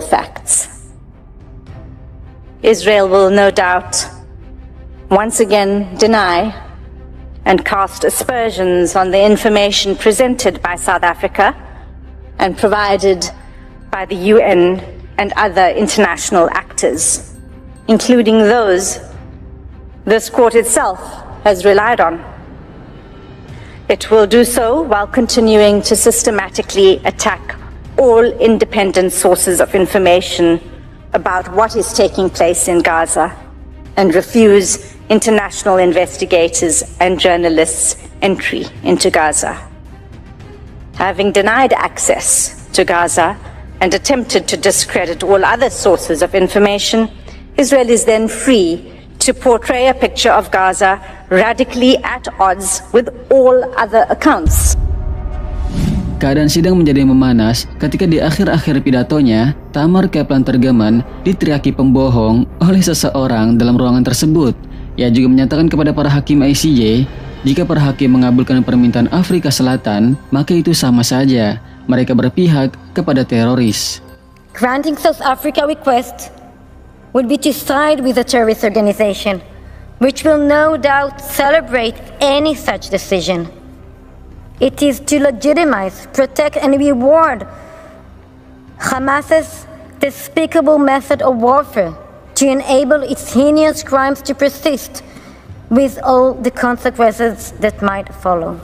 facts. Israel will no doubt once again deny and cast aspersions on the information presented by South Africa and provided by the UN and other international actors, including those this court itself has relied on. It will do so while continuing to systematically attack all independent sources of information about what is taking place in Gaza and refuse international investigators and journalists entry into Gaza. Having denied access to Gaza and attempted to discredit all other sources of information, Israel is then free to portray a picture of Gaza radically at odds with all other accounts. Keadaan sidang menjadi memanas ketika di akhir-akhir pidatonya, Tamar Keplan Tergaman diteriaki pembohong oleh seseorang dalam ruangan tersebut. Ia juga menyatakan kepada para hakim ICJ, jika para hakim mengabulkan permintaan Afrika Selatan, maka itu sama saja. Mereka berpihak kepada teroris. Granting South Africa request would be to side with a terrorist organization, which will no doubt celebrate any such decision. It is to legitimize, protect, and reward Hamas's despicable method of warfare, to enable its heinous crimes to persist, with all the consequences that might follow.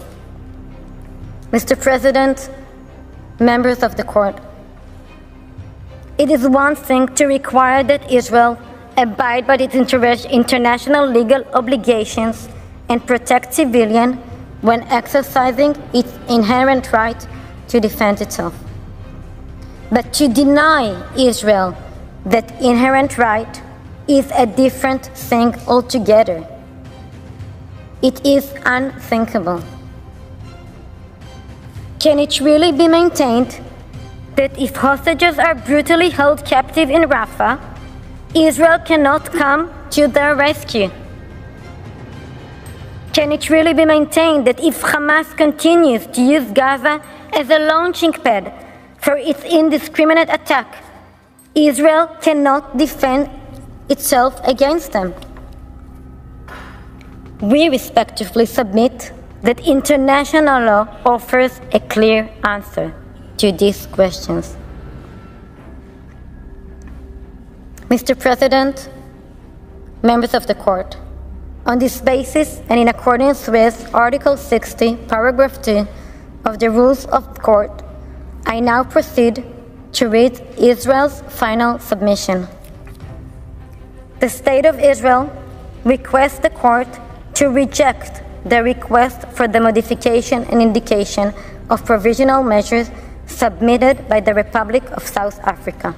Mr. President, members of the court, it is one thing to require that Israel abide by its international legal obligations and protect civilians when exercising its inherent right to defend itself. But to deny Israel that inherent right is a different thing altogether. It is unthinkable. Can it really be maintained that if hostages are brutally held captive in Rafah, Israel cannot come to their rescue? Can it really be maintained that if Hamas continues to use Gaza as a launching pad for its indiscriminate attack, Israel cannot defend itself against them? We respectfully submit that international law offers a clear answer to these questions. Mr. President, members of the court, on this basis and in accordance with Article 60, Paragraph 2 of the Rules of Court, I now proceed to read Israel's final submission. The State of Israel requests the court to reject the request for the modification and indication of provisional measures submitted by the Republic of South Africa.